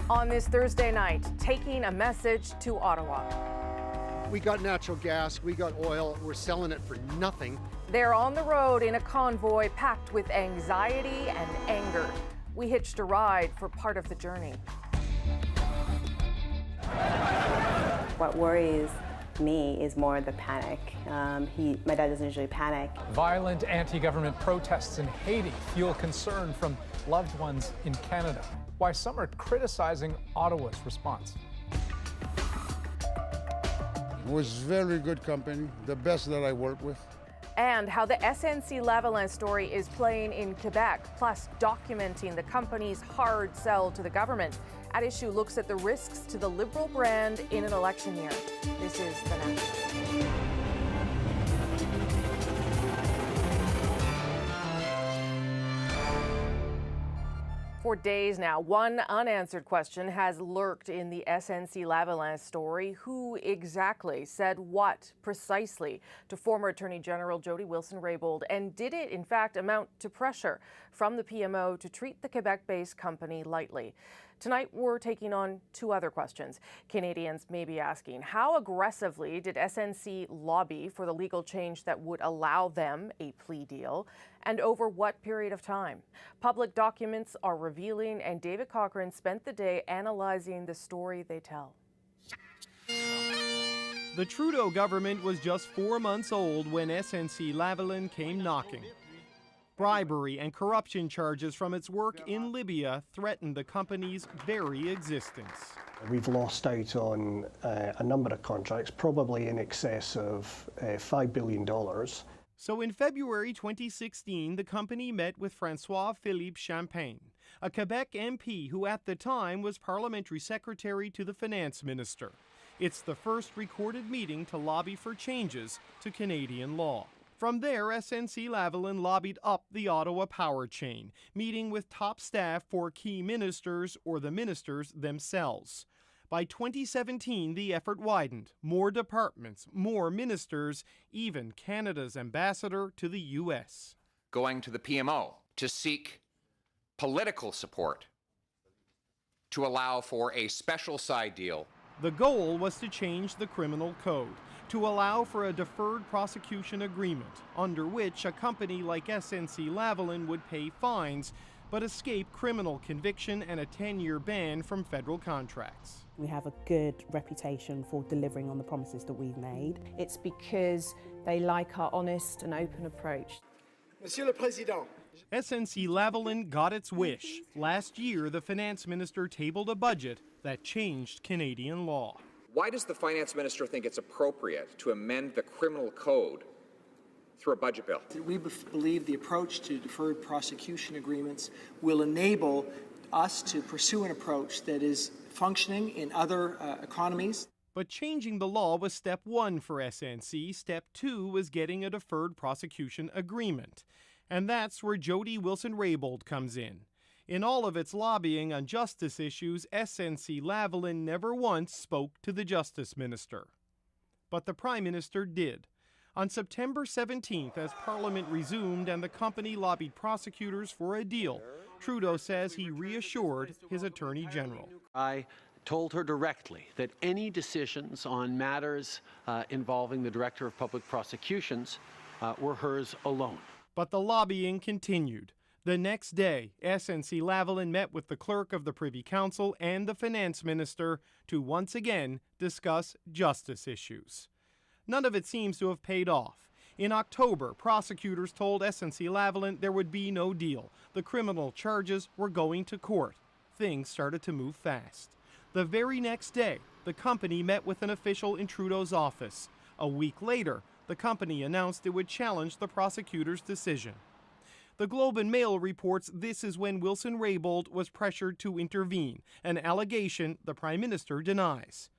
On this Thursday night, taking a message to Ottawa. We got natural gas, we got oil, we're selling it for nothing. They're on the road in a convoy packed with anxiety and anger. We hitched a ride for part of the journey. What worries me is more the panic. My dad doesn't usually panic. Violent anti-government protests in Haiti fuel concern from loved ones in Canada. Why some are criticizing Ottawa's response. It was very good company, the best that I worked with. And how the SNC-Lavalin story is playing in Quebec, plus documenting the company's hard sell to the government. At Issue looks at the risks to the Liberal brand in an election year. This is The National. For days now, one unanswered question has lurked in the SNC-Lavalin story. Who exactly said what precisely to former Attorney General Jody Wilson-Raybould? And did it, in fact, amount to pressure from the PMO to treat the Quebec-based company lightly? Tonight, we're taking on two other questions. Canadians may be asking, how aggressively did SNC lobby for the legal change that would allow them a plea deal? And over what period of time? Public documents are revealing, and David Cochrane spent the day analyzing the story they tell. The Trudeau government was just 4 months old when SNC-Lavalin came knocking. Bribery and corruption charges from its work in Libya threatened the company's very existence. We've lost out on a number of contracts, probably in excess of $5 billion. So in February 2016, the company met with François-Philippe Champagne, a Quebec MP who at the time was parliamentary secretary to the finance minister. It's the first recorded meeting to lobby for changes to Canadian law. From there, SNC-Lavalin lobbied up the Ottawa power chain, meeting with top staff for key ministers or the ministers themselves. By 2017, the effort widened. More departments, more ministers, even Canada's ambassador to the U.S. Going to the PMO to seek political support to allow for a special side deal. The goal was to change the criminal code, to allow for a deferred prosecution agreement under which a company like SNC-Lavalin would pay fines but escape criminal conviction and a 10-year ban from federal contracts. We have a good reputation for delivering on the promises that we've made. It's because they like our honest and open approach. Monsieur le Président. SNC-Lavalin got its wish. Last year, the finance minister tabled a budget that changed Canadian law. Why does the finance minister think it's appropriate to amend the criminal code through a budget bill? We believe the approach to deferred prosecution agreements will enable us to pursue an approach that is functioning in other economies. But changing the law was step one for SNC. Step two was getting a deferred prosecution agreement. And that's where Jody Wilson-Raybould comes in. In all of its lobbying on justice issues, SNC-Lavalin never once spoke to the Justice Minister. But the Prime Minister did. On September 17th, as Parliament resumed and the company lobbied prosecutors for a deal, Trudeau says he reassured his Attorney General. I told her directly that any decisions on matters involving the Director of Public Prosecutions were hers alone. But the lobbying continued. The next day, SNC-Lavalin met with the clerk of the Privy Council and the finance minister to once again discuss justice issues. None of it seems to have paid off. In October, prosecutors told SNC-Lavalin there would be no deal. The criminal charges were going to court. Things started to move fast. The very next day, the company met with an official in Trudeau's office. A week later, the company announced it would challenge the prosecutor's decision. The Globe and Mail reports this is when Wilson-Raybould was pressured to intervene, an allegation the Prime Minister denies.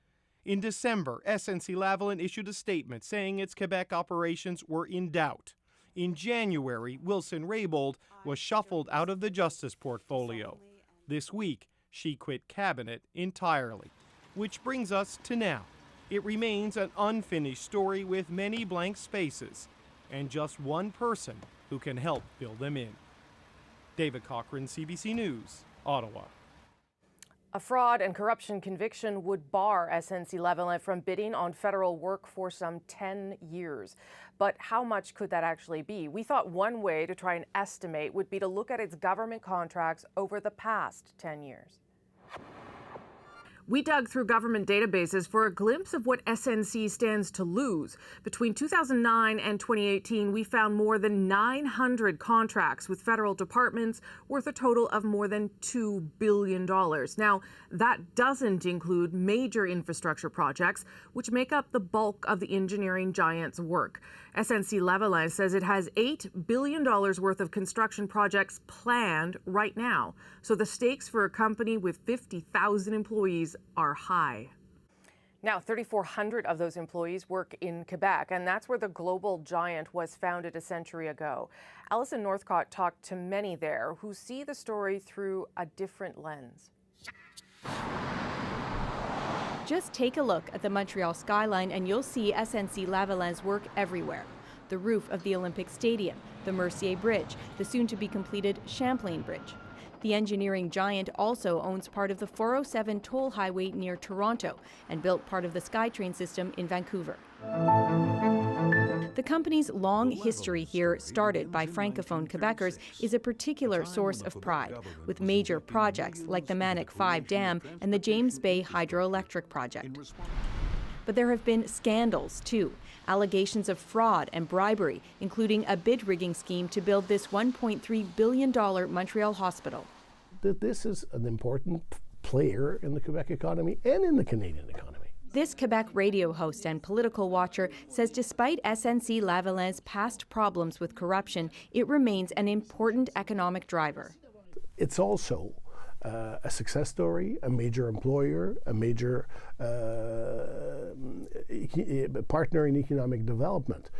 In December, SNC-Lavalin issued a statement saying its Quebec operations were in doubt. In January, Wilson-Raybould was shuffled out of the justice portfolio. This week, she quit cabinet entirely. Which brings us to now. It remains an unfinished story with many blank spaces, and just one person who can help fill them in. David Cochrane, CBC News, Ottawa. A fraud and corruption conviction would bar SNC-Lavalin from bidding on federal work for some 10 years. But how much could that actually be? We thought one way to try and estimate would be to look at its government contracts over the past 10 years. We dug through government databases for a glimpse of what SNC stands to lose. Between 2009 and 2018, we found more than 900 contracts with federal departments worth a total of more than $2 billion. Now, that doesn't include major infrastructure projects, which make up the bulk of the engineering giant's work. SNC-Lavalin says it has $8 billion worth of construction projects planned right now. So the stakes for a company with 50,000 employees are high. Now, 3,400 of those employees work in Quebec, and that's where the global giant was founded a century ago. Alison Northcott talked to many there who see the story through a different lens. Just take a look at the Montreal skyline and you'll see SNC-Lavalin's work everywhere. The roof of the Olympic Stadium, the Mercier Bridge, the soon-to-be-completed Champlain Bridge. The engineering giant also owns part of the 407 toll highway near Toronto and built part of the SkyTrain system in Vancouver. The company's long history here, started by Francophone Quebecers, is a particular source of pride, with major projects like the Manic 5 Dam and the James Bay Hydroelectric Project. But there have been scandals, too. Allegations of fraud and bribery, including a bid rigging scheme to build this $1.3 billion Montreal hospital. This is an important player in the Quebec economy and in the Canadian economy. This Quebec radio host and political watcher says despite SNC-Lavalin's past problems with corruption, it remains an important economic driver. It's also a success story, a major employer, a major partner in economic development.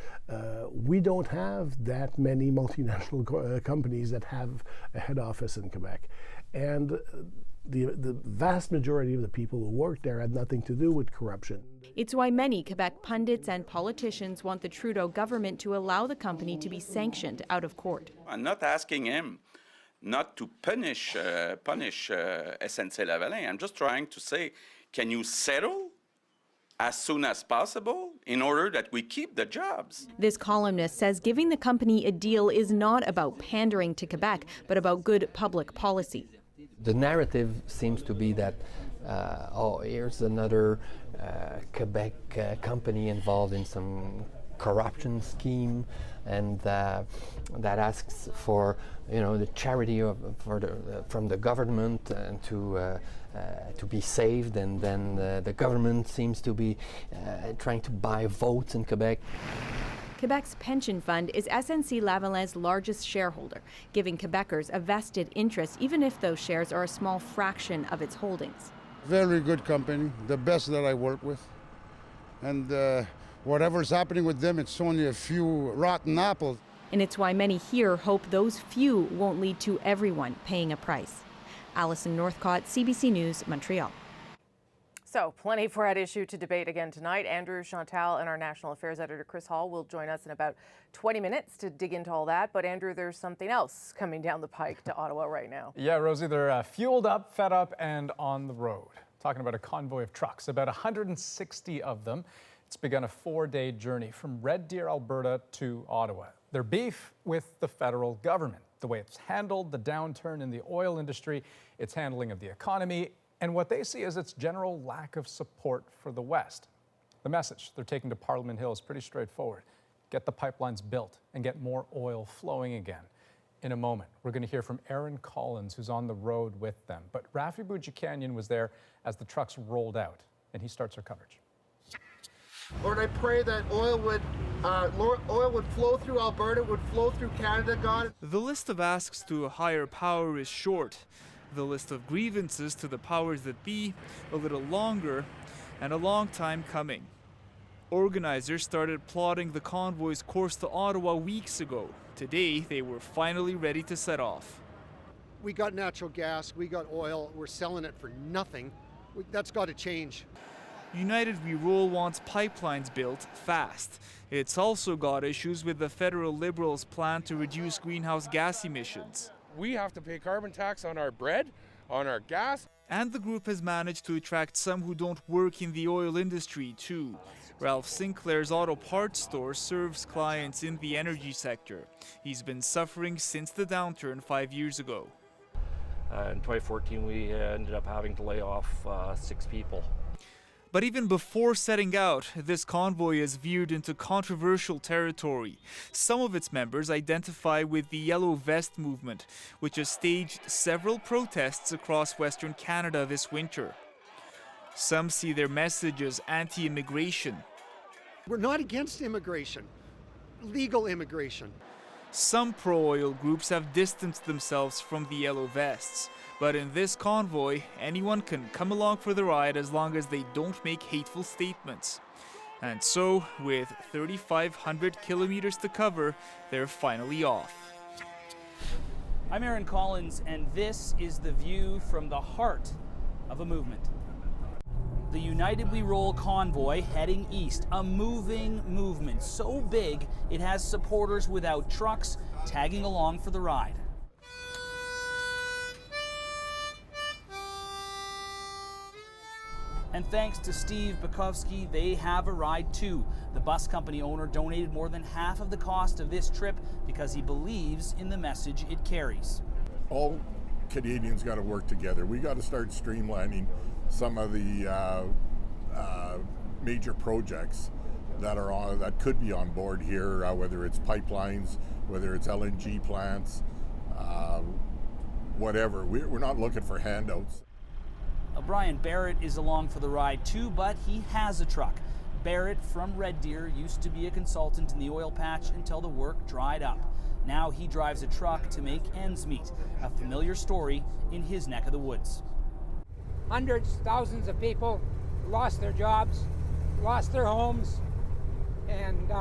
We don't have that many multinational companies that have a head office in Quebec. And the vast majority of the people who work there had nothing to do with corruption. It's why many Quebec pundits and politicians want the Trudeau government to allow the company to be sanctioned out of court. I'm not asking him not to punish SNC-Lavalin. I'm just trying to say, can you settle as soon as possible in order that we keep the jobs? This columnist says giving the company a deal is not about pandering to Quebec, but about good public policy. The narrative seems to be that, here's another Quebec company involved in some corruption scheme, and that asks for, the charity from the government and to be saved, and then the government seems to be trying to buy votes in Quebec. Quebec's pension fund is SNC-Lavalin's largest shareholder, giving Quebecers a vested interest, even if those shares are a small fraction of its holdings. Very good company, the best that I work with. And whatever's happening with them, it's only a few rotten apples. And it's why many here hope those few won't lead to everyone paying a price. Alison Northcott, CBC News, Montreal. So, plenty for at issue to debate again tonight. Andrew, Chantal, and our national affairs editor Chris Hall will join us in about 20 minutes to dig into all that. But Andrew, there's something else coming down the pike to Ottawa right now. Yeah, Rosie, they're fueled up, fed up, and on the road. Talking about a convoy of trucks, about 160 of them. It's begun a 4-day journey from Red Deer, Alberta to Ottawa. Their beef with the federal government, the way it's handled the downturn in the oil industry, its handling of the economy, and what they see as its general lack of support for the West. The message they're taking to Parliament Hill is pretty straightforward. Get the pipelines built and get more oil flowing again. In a moment, we're going to hear from Aaron Collins, who's on the road with them. But Rafi Boudjikanian was there as the trucks rolled out, and he starts our coverage. Lord, I pray that oil would flow through Alberta, would flow through Canada, God. The list of asks to a higher power is short. The list of grievances to the powers that be a little longer, and a long time coming. Organizers started plotting the convoy's course to Ottawa weeks ago. Today, they were finally ready to set off. We got natural gas, we got oil, we're selling it for nothing. That's got to change. United We Roll wants pipelines built fast. It's also got issues with the federal Liberals' plan to reduce greenhouse gas emissions. We have to pay carbon tax on our bread, on our gas. And the group has managed to attract some who don't work in the oil industry, too. Ralph Sinclair's auto parts store serves clients in the energy sector. He's been suffering since the downturn 5 years ago. In 2014, we ended up having to lay off 6 people. But even before setting out, this convoy has veered into controversial territory. Some of its members identify with the Yellow Vest movement, which has staged several protests across Western Canada this winter. Some see their message as anti-immigration. We're not against immigration, legal immigration. Some pro-oil groups have distanced themselves from the Yellow Vests. But in this convoy, anyone can come along for the ride as long as they don't make hateful statements. And so, with 3,500 kilometers to cover, they're finally off. I'm Aaron Collins, and this is the view from the heart of a movement. The United We Roll convoy heading east, a moving movement so big it has supporters without trucks tagging along for the ride. And thanks to Steve Bukowski, they have a ride too. The bus company owner donated more than half of the cost of this trip because he believes in the message it carries. All Canadians got to work together. We got to start streamlining some of the major projects that could be on board here, whether it's pipelines, whether it's LNG plants, whatever. We're not looking for handouts. Brian Barrett is along for the ride too, but he has a truck. Barrett from Red Deer used to be a consultant in the oil patch until the work dried up. Now he drives a truck to make ends meet, a familiar story in his neck of the woods. Hundreds, thousands of people lost their jobs, lost their homes, and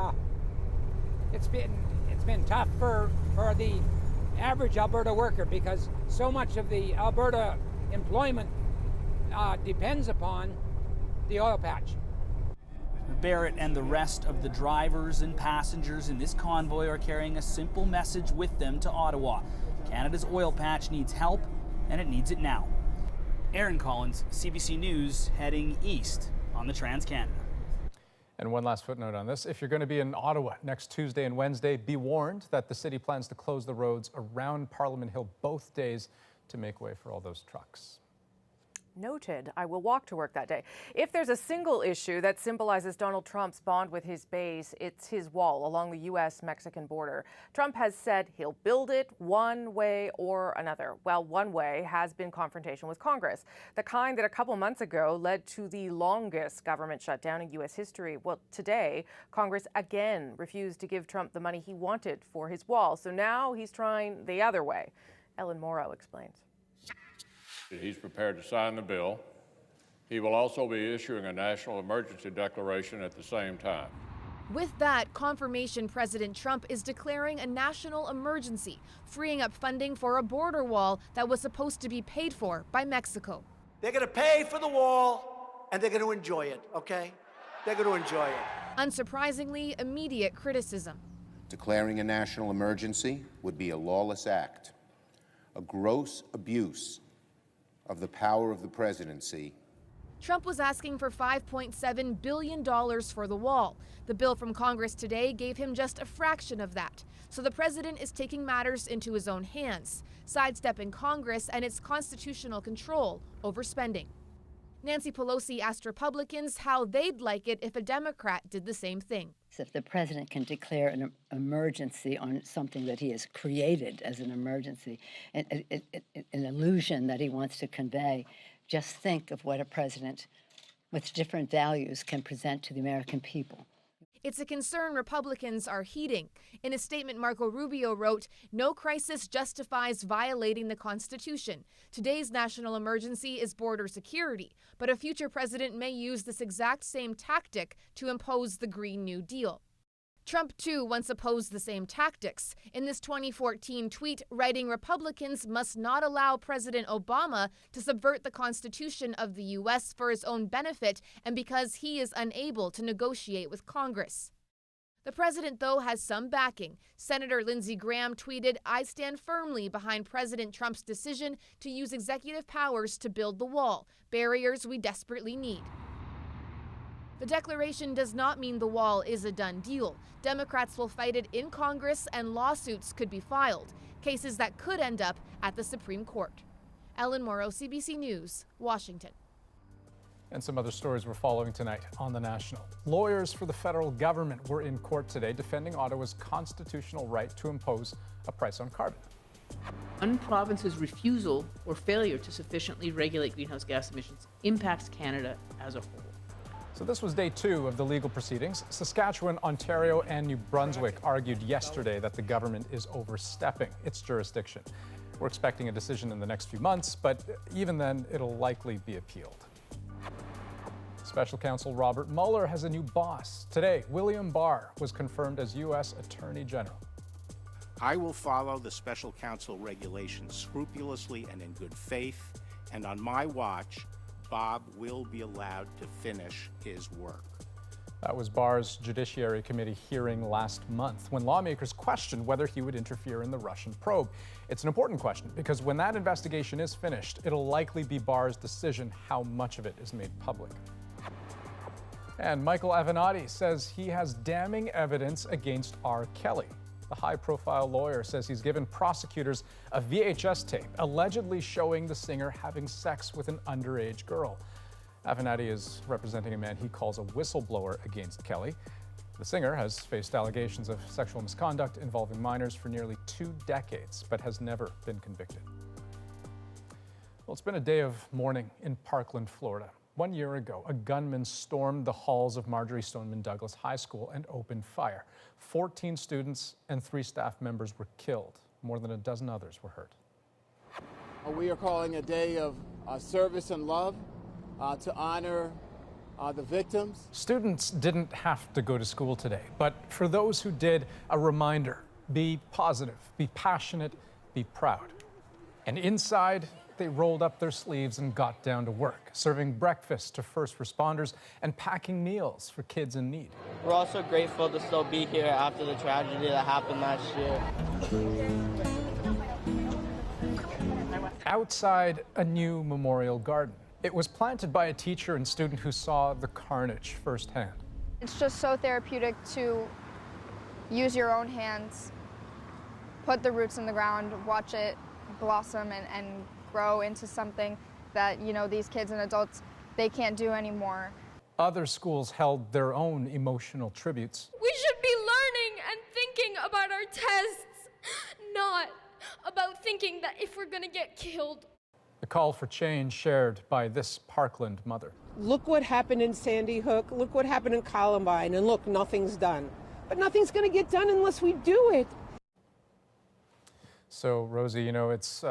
it's been tough for the average Alberta worker because so much of the Alberta employment depends upon the oil patch. Barrett and the rest of the drivers and passengers in this convoy are carrying a simple message with them to Ottawa. Canada's oil patch needs help, and it needs it now. Aaron Collins, CBC News, heading east on the Trans-Canada. And one last footnote on this. If you're going to be in Ottawa next Tuesday and Wednesday, be warned that the city plans to close the roads around Parliament Hill both days to make way for all those trucks. Noted. I will walk to work that day. If there's a single issue that symbolizes Donald Trump's bond with his base, it's his wall along the U.S.-Mexican border. Trump has said he'll build it one way or another. Well, one way has been confrontation with Congress, the kind that a couple months ago led to the longest government shutdown in U.S. history. Well, today, Congress again refused to give Trump the money he wanted for his wall. So now he's trying the other way. Ellen Morrow explains. He's prepared to sign the bill. He will also be issuing a national emergency declaration at the same time. With that confirmation, President Trump is declaring a national emergency, freeing up funding for a border wall that was supposed to be paid for by Mexico. They're going to pay for the wall, and they're going to enjoy it, okay? They're going to enjoy it. Unsurprisingly, immediate criticism. Declaring a national emergency would be a lawless act, a gross abuse of the power of the presidency. Trump was asking for $5.7 billion for the wall. The bill from Congress today gave him just a fraction of that. So the president is taking matters into his own hands, sidestepping Congress and its constitutional control over spending. Nancy Pelosi asked Republicans how they'd like it if a Democrat did the same thing. If the president can declare an emergency on something that he has created as an emergency, an illusion that he wants to convey, just think of what a president with different values can present to the American people. It's a concern Republicans are heeding. In a statement, Marco Rubio wrote, "No crisis justifies violating the Constitution. Today's national emergency is border security, but a future president may use this exact same tactic to impose the Green New Deal." Trump, too, once opposed the same tactics. In this 2014 tweet, writing Republicans must not allow President Obama to subvert the Constitution of the U.S. for his own benefit and because he is unable to negotiate with Congress. The president, though, has some backing. Senator Lindsey Graham tweeted, "I stand firmly behind President Trump's decision to use executive powers to build the wall, barriers we desperately need." The declaration does not mean the wall is a done deal. Democrats will fight it in Congress and lawsuits could be filed, cases that could end up at the Supreme Court. Ellen Morrow, CBC News, Washington. And some other stories we're following tonight on The National. Lawyers for the federal government were in court today defending Ottawa's constitutional right to impose a price on carbon. One province's refusal or failure to sufficiently regulate greenhouse gas emissions impacts Canada as a whole. So this was day 2 of the legal proceedings. Saskatchewan, Ontario, and New Brunswick argued yesterday that the government is overstepping its jurisdiction. We're expecting a decision in the next few months, but even then, it'll likely be appealed. Special counsel Robert Mueller has a new boss. Today, William Barr was confirmed as U.S. Attorney General. I will follow the special counsel regulations scrupulously and in good faith, and on my watch, Bob will be allowed to finish his work. That was Barr's Judiciary Committee hearing last month when lawmakers questioned whether he would interfere in the Russian probe. It's an important question because when that investigation is finished, it'll likely be Barr's decision how much of it is made public. And Michael Avenatti says he has damning evidence against R. Kelly. The high-profile lawyer says he's given prosecutors a VHS tape allegedly showing the singer having sex with an underage girl. Avenatti is representing a man he calls a whistleblower against Kelly. The singer has faced allegations of sexual misconduct involving minors for nearly 2 decades, but has never been convicted. Well, it's been a day of mourning in Parkland, Florida. 1 year ago, a gunman stormed the halls of Marjory Stoneman Douglas High School and opened fire. 14 students and 3 staff members were killed. More than a dozen others were hurt. We are calling a day of service and love to honor the victims. Students didn't have to go to school today, but for those who did, a reminder: be positive, be passionate, be proud. And inside, they rolled up their sleeves and got down to work, serving breakfast to first responders and packing meals for kids in need. We're also grateful to still be here after the tragedy that happened last year. Outside a new memorial garden. It was planted by a teacher and student who saw the carnage firsthand. It's just so therapeutic to use your own hands, put the roots in the ground, watch it blossom and grow into something that, you know, these kids and adults, they can't do anymore. Other schools held their own emotional tributes. We should be learning and thinking about our tests, not about thinking that if we're gonna get killed. The call for change shared by this Parkland mother. Look what happened in Sandy Hook, look what happened in Columbine, and look, nothing's done. But nothing's gonna get done unless we do it. So, Rosie, you know, it's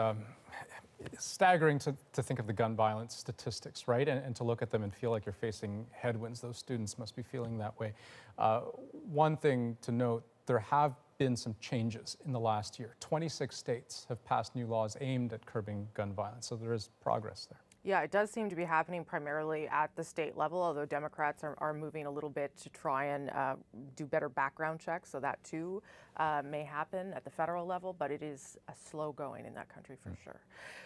staggering to think of the gun violence statistics, right? And to look at them and feel like you're facing headwinds. Those students must be feeling that way. One thing to note, there have been some changes in the last year. 26 states have passed new laws aimed at curbing gun violence, so there is progress there. Yeah, it does seem to be happening primarily at the state level, although Democrats are moving a little bit to try and do better background checks, so that too may happen at the federal level, but it is a slow going in that country for sure.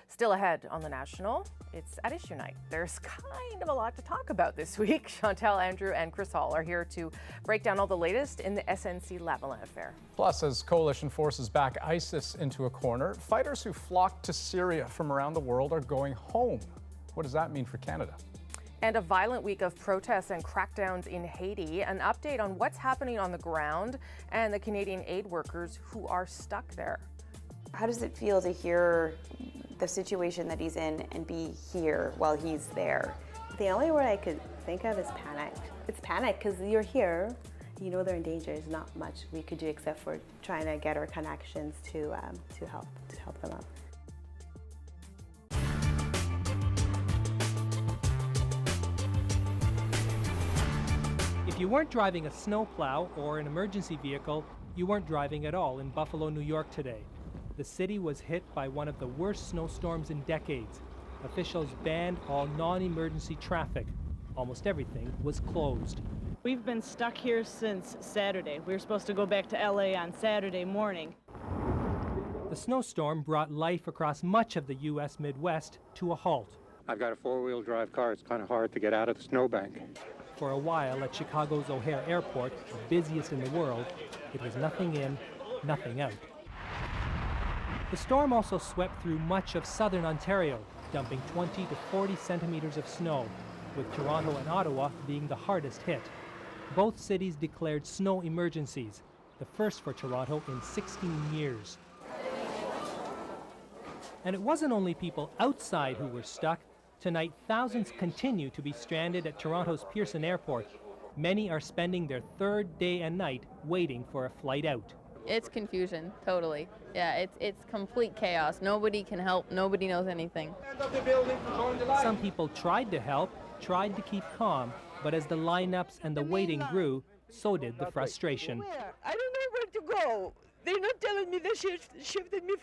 Still ahead on The National, it's at issue night. There's kind of a lot to talk about this week. Chantel, Andrew, and Chris Hall are here to break down all the latest in the SNC-Lavalin affair. Plus, as coalition forces back ISIS into a corner, fighters who flocked to Syria from around the world are going home. What does that mean for Canada? And a violent week of protests and crackdowns in Haiti, an update on what's happening on the ground, and the Canadian aid workers who are stuck there. How does it feel to hear the situation that he's in and be here while he's there? The only word I could think of is panic. It's panic because you're here, you know they're in danger. There's not much we could do except for trying to get our connections to help them out. If you weren't driving a snowplow or an emergency vehicle, you weren't driving at all in Buffalo, New York today. The city was hit by one of the worst snowstorms in decades. Officials banned all non-emergency traffic. Almost everything was closed. We've been stuck here since Saturday. We were supposed to go back to LA on Saturday morning. The snowstorm brought life across much of the U.S. Midwest to a halt. I've got a four-wheel drive car. It's kind of hard to get out of the snowbank. For a while at Chicago's O'Hare Airport, the busiest in the world, it was nothing in, nothing out. The storm also swept through much of southern Ontario, dumping 20 to 40 centimeters of snow, with Toronto and Ottawa being the hardest hit. Both cities declared snow emergencies, the first for Toronto in 16 years. And it wasn't only people outside who were stuck. Tonight, thousands continue to be stranded at Toronto's Pearson Airport. Many are spending their third day and night waiting for a flight out. It's confusion, totally. Yeah, it's complete chaos. Nobody can help. Nobody knows anything. Some people tried to help, tried to keep calm, but as the lineups and the waiting grew, so did the frustration. I don't know where to go. They're not telling me they shifted me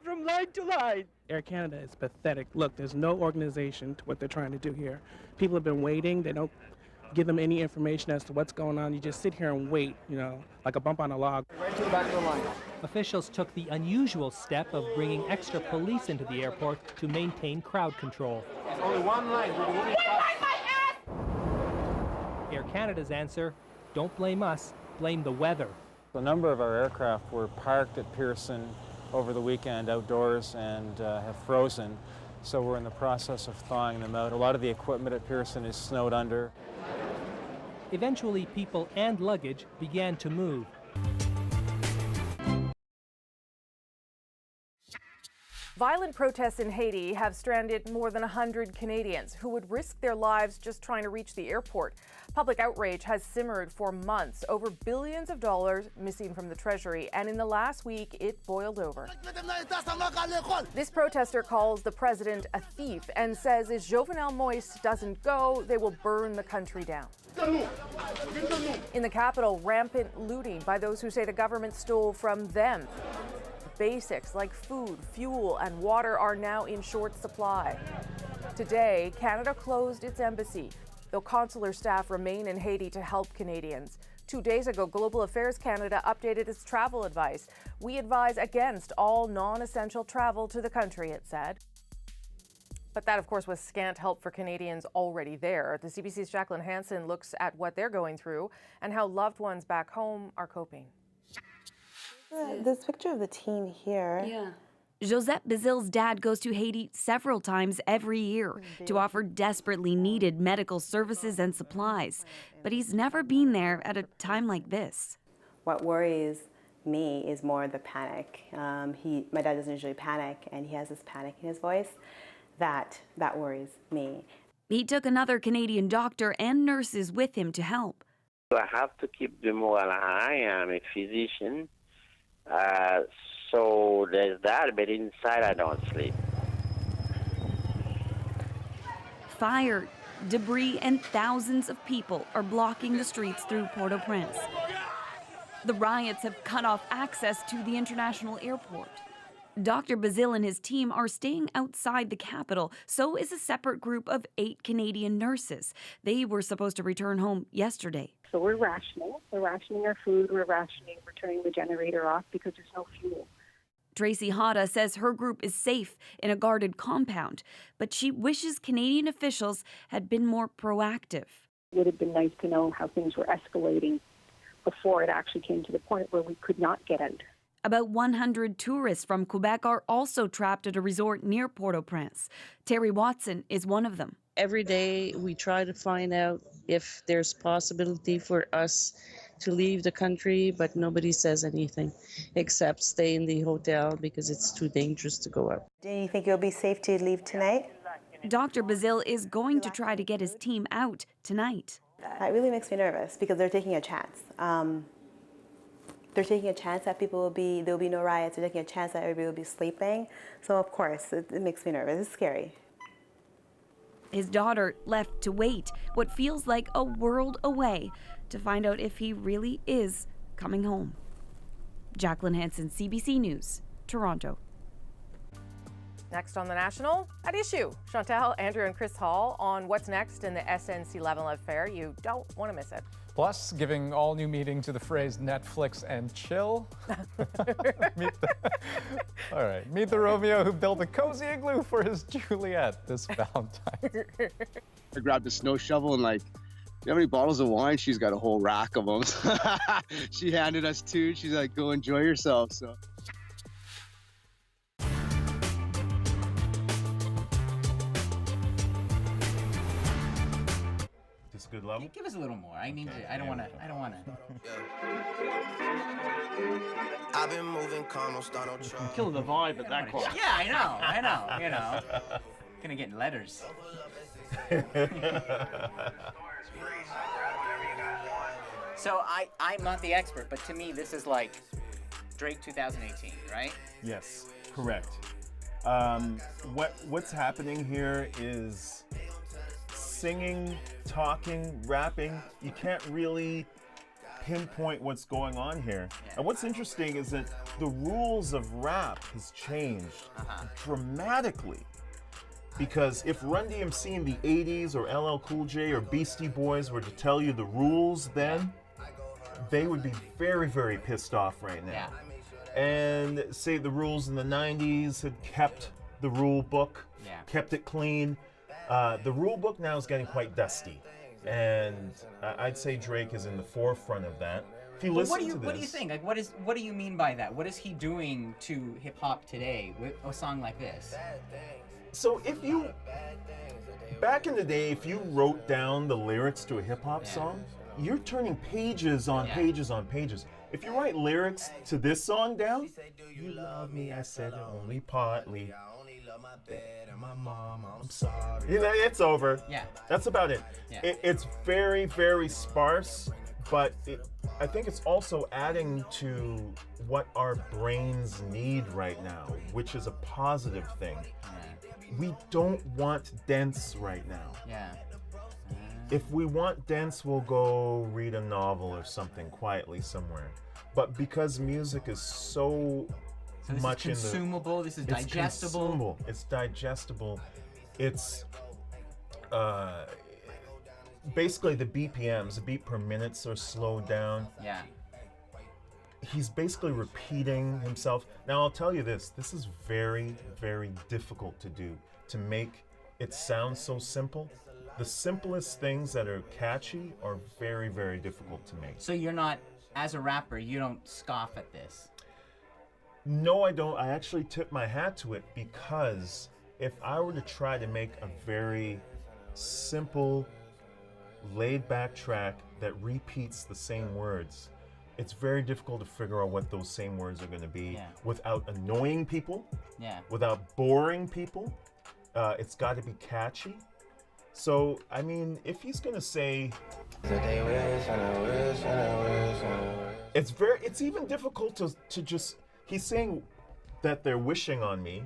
from line to line. Air Canada is pathetic. Look, there's no organization to what they're trying to do here. People have been waiting. They don't give them any information as to what's going on. You just sit here and wait, you know, like a bump on a log. Right to the back of the line. Officials took the unusual step of bringing extra police into the airport to maintain crowd control. There's only one line. Air Canada's answer, don't blame us, blame the weather. A number of our aircraft were parked at Pearson over the weekend outdoors and have frozen, so we're in the process of thawing them out. A lot of the equipment at Pearson is snowed under. Eventually, people and luggage began to move. Violent protests in Haiti have stranded more than 100 Canadians who would risk their lives just trying to reach the airport. Public outrage has simmered for months over billions of dollars missing from the treasury, and in the last week, it boiled over. This protester calls the president a thief and says if Jovenel Moïse doesn't go, they will burn the country down. In the capital, rampant looting by those who say the government stole from them. Basics like food, fuel, and water are now in short supply. Today, Canada closed its embassy, though consular staff remain in Haiti to help Canadians. 2 days ago, Global Affairs Canada updated its travel advice. We advise against all non-essential travel to the country, it said. But that, of course, was scant help for Canadians already there. The CBC's Jacqueline Hansen looks at what they're going through and how loved ones back home are coping. This picture of the team here. Yeah. Josette Bazil's dad goes to Haiti several times every year to offer desperately needed medical services and supplies. But he's never been there at a time like this. What worries me is more the panic. My dad doesn't usually panic, and he has this panic in his voice. That worries me. He took another Canadian doctor and nurses with him to help. I have to keep the morale high. I'm a physician. So there's that, but inside I don't sleep. Fire, debris, and thousands of people are blocking the streets through Port-au-Prince. The riots have cut off access to the international airport. Dr. Bazil and his team are staying outside the capital. So is a separate group of 8 Canadian nurses. They were supposed to return home yesterday. So we're rationing. We're rationing our food. We're rationing. We're turning the generator off because there's no fuel. Tracy Hada says her group is safe in a guarded compound, but she wishes Canadian officials had been more proactive. It would have been nice to know how things were escalating before it actually came to the point where we could not get out. About 100 tourists from Quebec are also trapped at a resort near Port-au-Prince. Terry Watson is one of them. Every day we try to find out if there's possibility for us to leave the country, but nobody says anything except stay in the hotel because it's too dangerous to go out. Do you think it'll be safe to leave tonight? Dr. Bazil is going to try to get his team out tonight. That really makes me nervous because they're taking a chance. They're taking a chance that there'll be no riots. They're taking a chance that everybody will be sleeping. So of course, it makes me nervous. It's scary. His daughter left to wait, what feels like a world away, to find out if he really is coming home. Jacqueline Hansen, CBC News, Toronto. Next on The National, at issue. Chantal, Andrew, and Chris Hall on what's next in the SNC-Lavalin affair. You don't want to miss it. Plus, giving all new meaning to the phrase Netflix and chill. All right, meet the Romeo who built a cozy igloo for his Juliet this Valentine. I grabbed a snow shovel and like, you have any bottles of wine? She's got a whole rack of them. She handed us 2. She's like, go enjoy yourself. So. Just a good level. Give us a little more. I need to. I don't want to. I've been moving calm, don't start no trouble. Killing the vibe at that point. Yeah, I know. You know, gonna get letters. So I'm not the expert, but to me this is like Drake 2018, right? Yes, correct. What's happening here is singing, talking, rapping. You can't really pinpoint what's going on here. Yeah. And what's interesting is that the rules of rap has changed dramatically. Because if Run DMC in the 80s or LL Cool J or Beastie Boys were to tell you the rules then, they would be very, very pissed off right now. Yeah. And say the rules in the 90s had kept the rule book, kept it clean. The rule book now is getting quite dusty. And I'd say Drake is in the forefront of that. If you listen to this, what do you think? Like, what do you mean by that? What is he doing to hip hop today with a song like this? So if you, back in the day, if you wrote down the lyrics to a hip hop song, you're turning pages on pages on pages. If you write lyrics to this song down, you love me, I said only partly. I'm sorry. You know, it's over. Yeah. That's about it. Yeah. It's very, very sparse, but I think it's also adding to what our brains need right now, which is a positive thing. We don't want dense right now. Yeah. If we want dense, we'll go read a novel or something quietly somewhere. But because music is so much is consumable, this is digestible. Consumable. It's digestible. It's basically the BPMs, the beat per minutes are slowed down. Yeah. He's basically repeating himself. Now I'll tell you this is very, very difficult to do, to make it sound so simple. The simplest things that are catchy are very, very difficult to make. So you're not, as a rapper, you don't scoff at this? No, I don't. I actually tip my hat to it because if I were to try to make a very simple, laid-back track that repeats the same words, it's very difficult to figure out what those same words are going to be without annoying people, without boring people. It's got to be catchy. So, I mean, if he's going to say, it's even difficult to just, he's saying that they're wishing on me,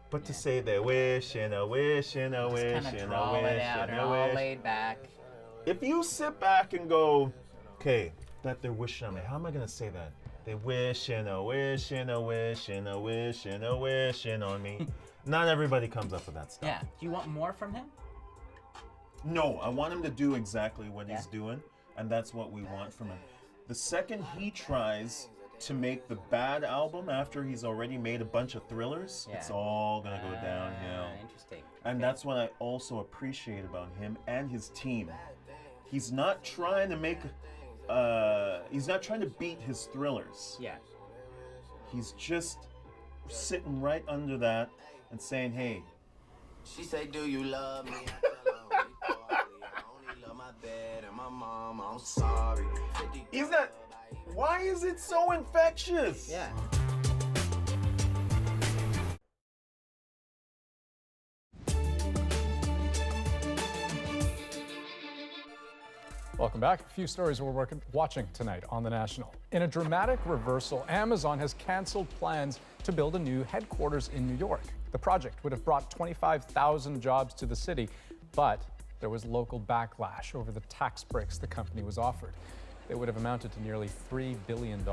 but to say they're wishing, a wish, and a wish, and a wish, and a wish. All laid back. If you sit back and go, okay, that they're wishing on me, how am I going to say that? They wish and a wish and a wish and a wish and a wishing on me. Not everybody comes up with that stuff. Yeah. Do you want more from him? No, I want him to do exactly what he's doing, and that's what we want from him. The second he tries to make the bad album after he's already made a bunch of thrillers, it's all gonna go downhill. Interesting. And that's what I also appreciate about him and his team. He's not trying to make, he's not trying to beat his thrillers. Yeah. He's just sitting right under that and saying, hey. She say, do you love me? I'm sorry. He's not. Why is it so infectious? Yeah. Welcome back. A few stories we're watching tonight on The National. In a dramatic reversal, Amazon has canceled plans to build a new headquarters in New York. The project would have brought 25,000 jobs to the city, but there was local backlash over the tax breaks the company was offered. They would have amounted to nearly $3 billion.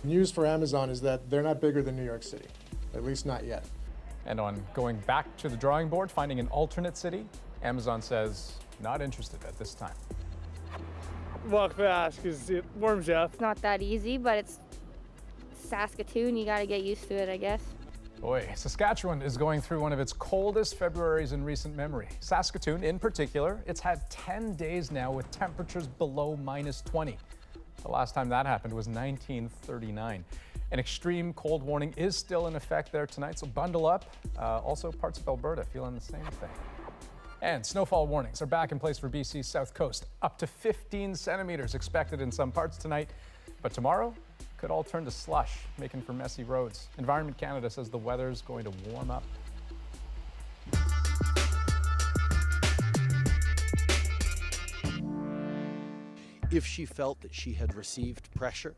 News for Amazon is that they're not bigger than New York City, at least not yet. And on going back to the drawing board, finding an alternate city, Amazon says not interested at this time. walk fast because it warms you up. It's not that easy, but it's Saskatoon. You got to get used to it, I guess. Boy, Saskatchewan is going through one of its coldest Februaries in recent memory. Saskatoon, in particular, it's had 10 days now with temperatures below -20. The last time that happened was 1939. An extreme cold warning is still in effect there tonight, so bundle up. Also, parts of Alberta feeling the same thing. And snowfall warnings are back in place for BC's south coast. Up to 15 centimeters expected in some parts tonight. But tomorrow could all turn to slush, making for messy roads. Environment Canada says the weather's going to warm up. If she felt that she had received pressure,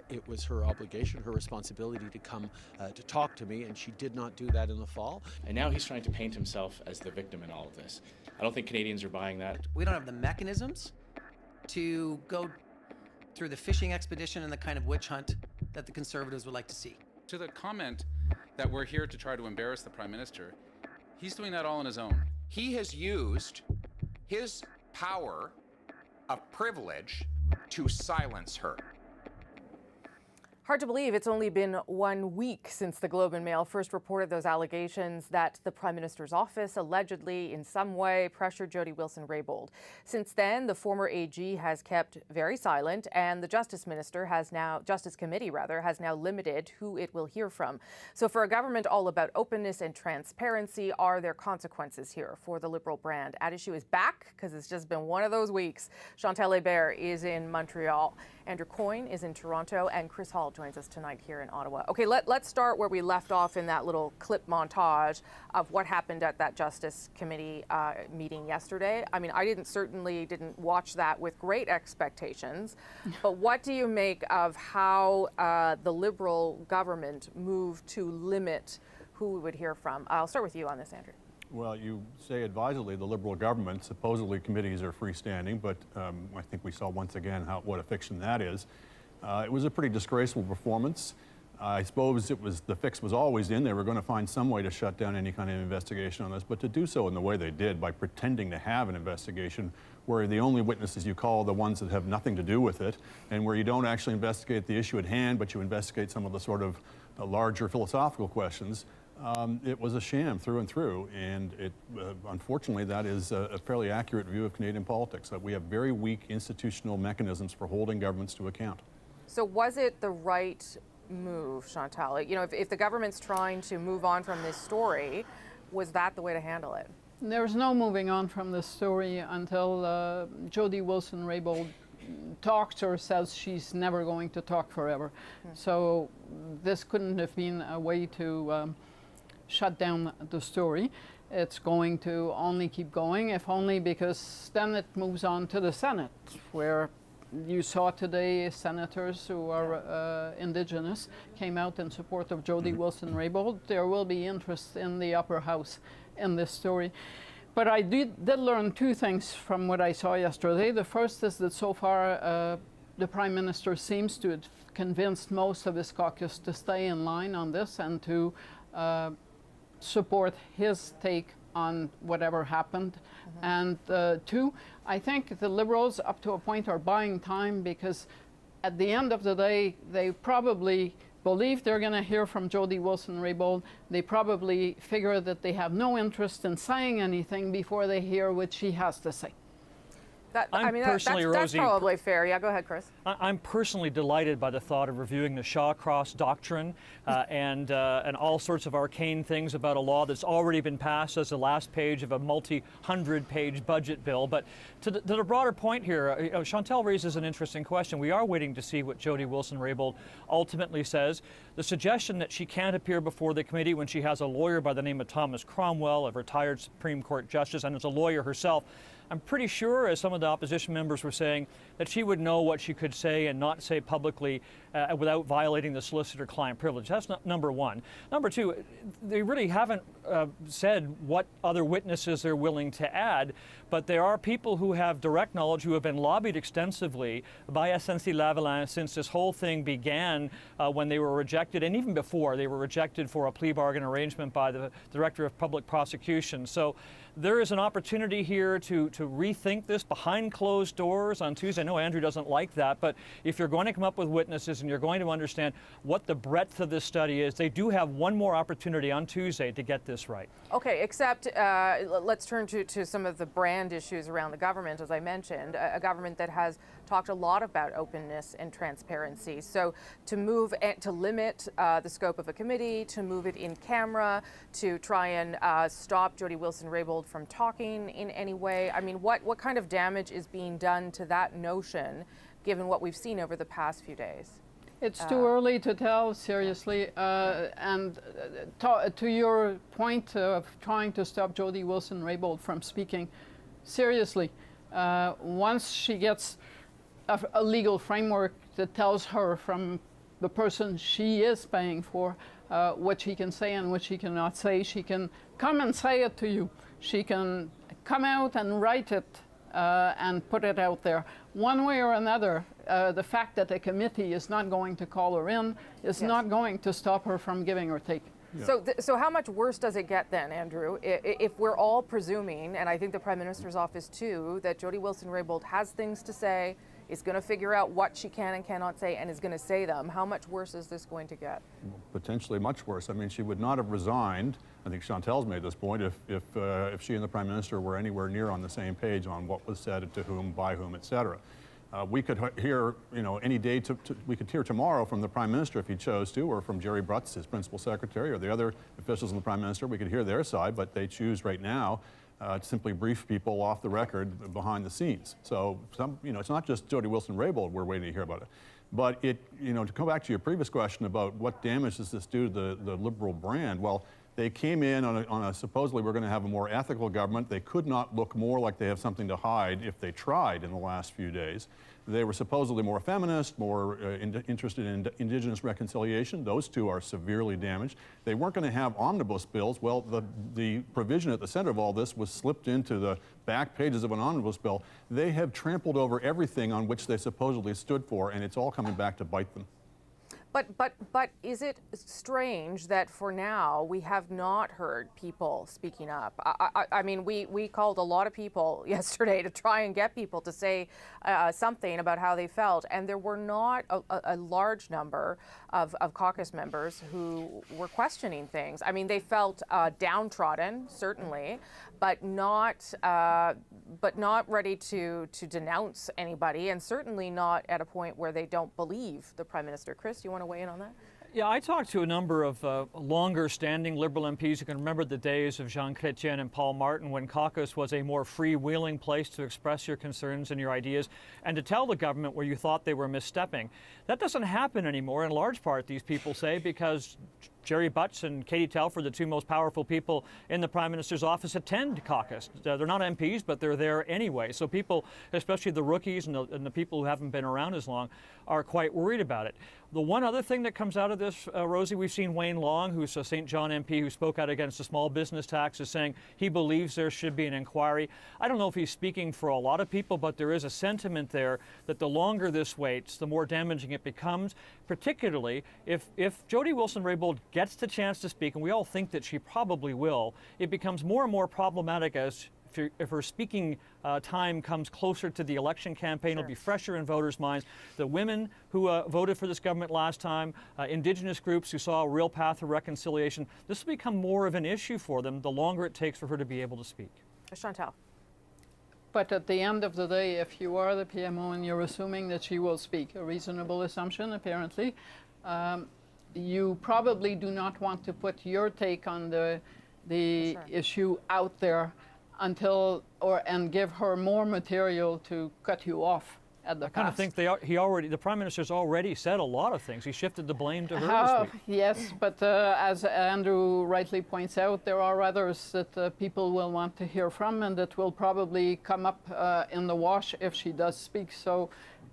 it was her obligation, her responsibility to come to talk to me, and she did not do that in the fall. And now he's trying to paint himself as the victim in all of this. I don't think Canadians are buying that. We don't have the mechanisms to go through the fishing expedition and the kind of witch hunt that the Conservatives would like to see. To the comment that we're here to try to embarrass the Prime Minister, he's doing that all on his own. He has used his power of privilege to silence her. Hard to believe it's only been 1 week since the Globe and Mail first reported those allegations that the Prime Minister's office allegedly in some way pressured Jody Wilson-Raybould. Since then, the former AG has kept very silent, and the Justice Committee has now limited who it will hear from. So for a government all about openness and transparency, are there consequences here for the Liberal brand? At Issue is back because it's just been one of those weeks. Chantal Hébert is in Montreal. Andrew Coyne is in Toronto, and Chris Hall joins us tonight here in Ottawa. Okay, let's start where we left off in that little clip montage of what happened at that Justice Committee meeting yesterday. I mean, I certainly didn't watch that with great expectations, but what do you make of how the Liberal government moved to limit who we would hear from? I'll start with you on this, Andrew. Well, you say advisedly the Liberal government, supposedly committees are freestanding, but I think we saw once again what a fiction that is. It was a pretty disgraceful performance. I suppose the fix was always in. They were going to find some way to shut down any kind of investigation on this, but to do so in the way they did, by pretending to have an investigation where the only witnesses you call are the ones that have nothing to do with it, and where you don't actually investigate the issue at hand, but you investigate some of the sort of larger philosophical questions. It was a sham through and through, and unfortunately that is a fairly accurate view of Canadian politics, that we have very weak institutional mechanisms for holding governments to account. So was it the right move, Chantal? You know, if the government's trying to move on from this story, was that the way to handle it? There's no moving on from this story until Jody Wilson-Raybould talks or says she's never going to talk forever. So this couldn't have been a way to shut down the story. It's going to only keep going, if only because then it moves on to the Senate, where you saw today senators who are Indigenous came out in support of Jody Wilson-Raybould. There will be interest in the upper house in this story. But I did learn two things from what I saw yesterday. The first is that so far the Prime Minister seems to have convinced most of his caucus to stay in line on this and to support his take on whatever happened. And two, I think the Liberals up to a point are buying time, because at the end of the day, they probably believe they're going to hear from Jody Wilson-Raybould. They probably figure that they have no interest in saying anything before they hear what she has to say. That's probably fair. Yeah, go ahead, Chris. I'm personally delighted by the thought of reviewing the Shawcross Doctrine and all sorts of arcane things about a law that's already been passed as the last page of a multi-hundred-page budget bill. But to the broader point here, Chantal raises an interesting question. We are waiting to see what Jody Wilson-Raybould ultimately says. The suggestion that she can't appear before the committee when she has a lawyer by the name of Thomas Cromwell, a retired Supreme Court justice, and is a lawyer herself, I'm pretty sure, as some of the opposition members were saying, that she would know what she could say and not say publicly without violating the solicitor-client privilege. That's number one. Number two, they really haven't said what other witnesses they're willing to add, but there are people who have direct knowledge, who have been lobbied extensively by SNC-Lavalin since this whole thing began, when they were rejected, and even before they were rejected for a plea bargain arrangement by the Director of Public Prosecution. So there is an opportunity here to rethink this behind closed doors on Tuesday. I know Andrew doesn't like that, but if you're going to come up with witnesses and you're going to understand what the breadth of this study is, they do have one more opportunity on Tuesday to get this right. Okay, except let's turn to some of the brand issues around the government, as I mentioned, a government that has talked a lot about openness and transparency. So to move and to limit the scope of a committee, to move it in camera, to try and stop Jody Wilson-Raybould from talking in any way. I mean, what kind of damage is being done to that notion, given what we've seen over the past few days? It's too early to tell, seriously. To your point of trying to stop Jody Wilson-Raybould from speaking, seriously, once she gets a legal framework that tells her from the person she is paying for what she can say and what she cannot say, she can come and say it to you. She can come out and write it and put it out there. One way or another, the fact that a committee is not going to call her in is not going to stop her from giving or taking. Yeah. So how much worse does it get then, Andrew, if we're all presuming, and I think the Prime Minister's office too, that Jody Wilson-Raybould has things to say, is going to figure out what she can and cannot say, and is going to say them? How much worse is this going to get? Potentially much worse. I mean, she would not have resigned. I think Chantal's made this point if she and the Prime Minister were anywhere near on the same page on what was said to whom, by whom, et cetera. We could hear, any day, we could hear tomorrow from the Prime Minister if he chose to, or from Jerry Brutz, his principal secretary, or the other officials in the Prime Minister. We could hear their side, but they choose right now to simply brief people off the record behind the scenes. So, it's not just Jody Wilson-Raybould we're waiting to hear about it. But to come back to your previous question about what damage does this do to the Liberal brand, well, they came in on a supposedly we're going to have a more ethical government. They could not look more like they have something to hide if they tried in the last few days. They were supposedly more feminist, more interested in Indigenous reconciliation. Those two are severely damaged. They weren't going to have omnibus bills. Well, the provision at the center of all this was slipped into the back pages of an omnibus bill. They have trampled over everything on which they supposedly stood for, and it's all coming back to bite them. But is it strange that for now we have not heard people speaking up? I mean, we called a lot of people yesterday to try and get people to say something about how they felt, and there were not a large number of caucus members who were questioning things. I mean, they felt downtrodden, certainly, but not ready to denounce anybody, and certainly not at a point where they don't believe the Prime Minister. Chris, do you want to weigh in on that? Yeah, I talked to a number of longer-standing Liberal MPs who can remember the days of Jean Chrétien and Paul Martin when caucus was a more freewheeling place to express your concerns and your ideas and to tell the government where you thought they were misstepping. That doesn't happen anymore, in large part, these people say, because Jerry Butts and Katie Telford, the two most powerful people in the Prime Minister's office, attend caucus. They're not MPs, but they're there anyway. So people, especially the rookies and the people who haven't been around as long, are quite worried about it. The one other thing that comes out of this, Rosie, we've seen Wayne Long, who's a St. John MP who spoke out against the small business tax, is saying he believes there should be an inquiry. I don't know if he's speaking for a lot of people, but there is a sentiment there that the longer this waits, the more damaging it becomes, particularly if Jody Wilson-Raybould gets the chance to speak, and we all think that she probably will, it becomes more and more problematic as if her speaking time comes closer to the election campaign. It'll be fresher in voters' minds. The women who voted for this government last time, Indigenous groups who saw a real path of reconciliation, this will become more of an issue for them the longer it takes for her to be able to speak. Chantal. But at the end of the day, if you are the PMO and you're assuming that she will speak, a reasonable assumption apparently, you probably do not want to put your take on the issue out there and give her more material to cut you off at the I kind of think the Prime Minister's already said a lot of things. He shifted the blame to her this week. Yes, but as Andrew rightly points out, there are others that people will want to hear from and that will probably come up in the wash if she does speak. So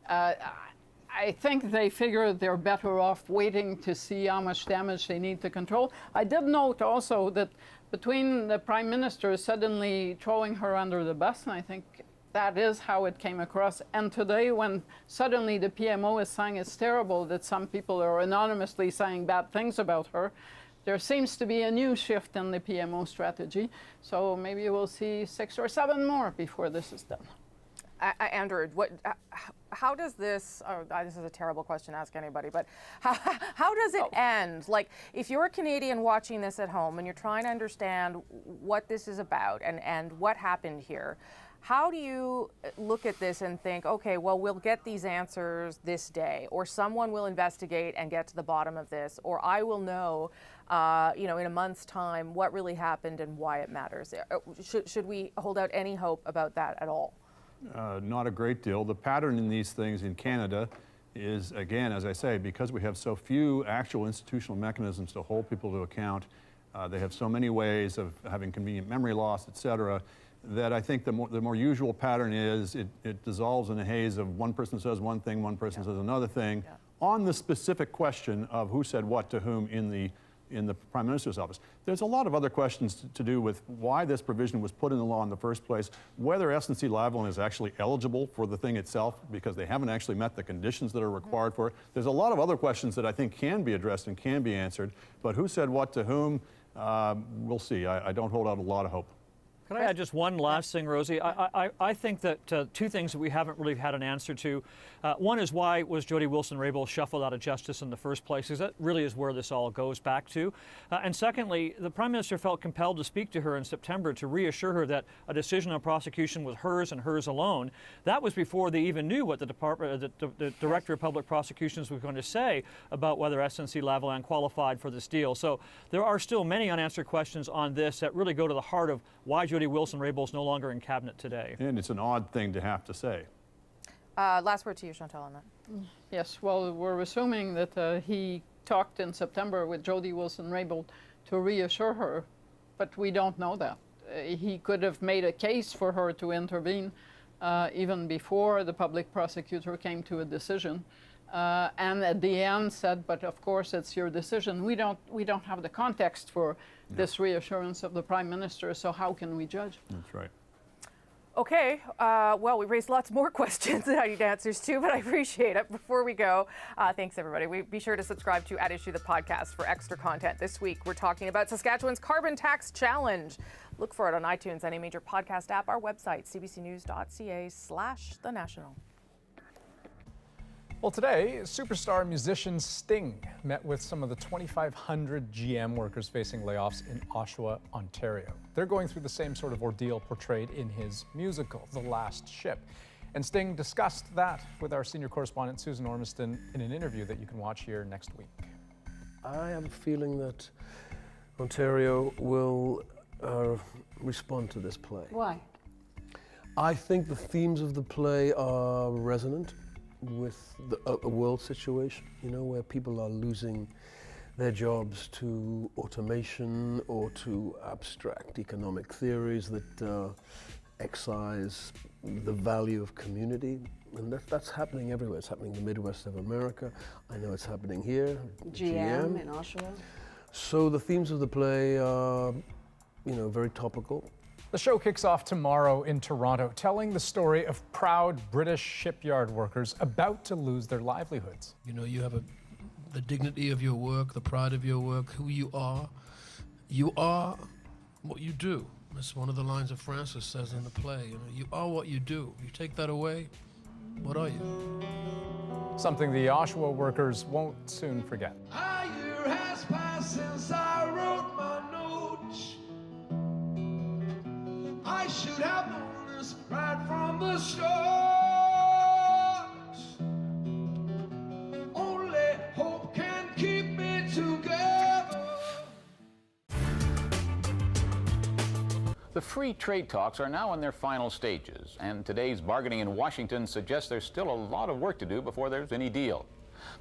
I think they figure they're better off waiting to see how much damage they need to control. I did note also that between the Prime Minister suddenly throwing her under the bus, and I think that is how it came across, and today when suddenly the PMO is saying it's terrible that some people are anonymously saying bad things about her, there seems to be a new shift in the PMO strategy, so maybe we'll see 6 or 7 more before this is done. Andrew, how does this, this is a terrible question to ask anybody, but how does it end? Like, if you're a Canadian watching this at home and you're trying to understand what this is about and what happened here, how do you look at this and think, okay, well, we'll get these answers this day, or someone will investigate and get to the bottom of this, or I will know, in a month's time what really happened and why it matters? Should we hold out any hope about that at all? Not a great deal. The pattern in these things in Canada is, again, as I say, because we have so few actual institutional mechanisms to hold people to account, they have so many ways of having convenient memory loss, et cetera, that I think the more usual pattern is it dissolves in a haze of one person says one thing, one person says another thing, on the specific question of who said what to whom in the Prime Minister's office. There's a lot of other questions to do with why this provision was put in the law in the first place, whether SNC-Lavalin is actually eligible for the thing itself because they haven't actually met the conditions that are required for it. There's a lot of other questions that I think can be addressed and can be answered, but who said what to whom, we'll see. I don't hold out a lot of hope. Can I add just one last thing, Rosie? I think that 2 things that we haven't really had an answer to. One is, why was Jody Wilson-Raybould shuffled out of justice in the first place? Because that really is where this all goes back to. And secondly, the Prime Minister felt compelled to speak to her in September to reassure her that a decision on prosecution was hers and hers alone. That was before they even knew what the Director of Public Prosecutions was going to say about whether SNC-Lavalin qualified for this deal. So there are still many unanswered questions on this that really go to the heart of why Jody Wilson-Raybould is no longer in cabinet today. And it's an odd thing to have to say. Last word to you, Chantal, on that. Yes, well, we're assuming that he talked in September with Jody Wilson-Raybould to reassure her, but we don't know that. He could have made a case for her to intervene even before the public prosecutor came to a decision, and at the end said, but of course it's your decision. We don't have the context for this reassurance of the Prime Minister, so how can we judge? That's right. Okay, well, we raised lots more questions that I need answers to, but I appreciate it. Before we go, thanks everybody. Be sure to subscribe to @Issue the podcast for extra content. This week, we're talking about Saskatchewan's carbon tax challenge. Look for it on iTunes, any major podcast app, our website, cbcnews.ca/thenational. Well, today, superstar musician Sting met with some of the 2,500 GM workers facing layoffs in Oshawa, Ontario. They're going through the same sort of ordeal portrayed in his musical, The Last Ship. And Sting discussed that with our senior correspondent, Susan Ormiston, in an interview that you can watch here next week. I have a feeling that Ontario will respond to this play. Why? I think the themes of the play are resonant with a world situation, where people are losing their jobs to automation or to abstract economic theories that excise the value of community. And that's happening everywhere. It's happening in the Midwest of America. I know it's happening here. GM in Oshawa. So the themes of the play are, very topical. The show kicks off tomorrow in Toronto, telling the story of proud British shipyard workers about to lose their livelihoods. You have the dignity of your work, the pride of your work, who you are. You are what you do. That's one of the lines that Francis says in the play. You are what you do. You take that away, what are you? Something the Oshawa workers won't soon forget. A year has passed since I wrote my notes. I should have known this right from the start. Only hope can keep me together. The free trade talks are now in their final stages, and today's bargaining in Washington suggests there's still a lot of work to do before there's any deal.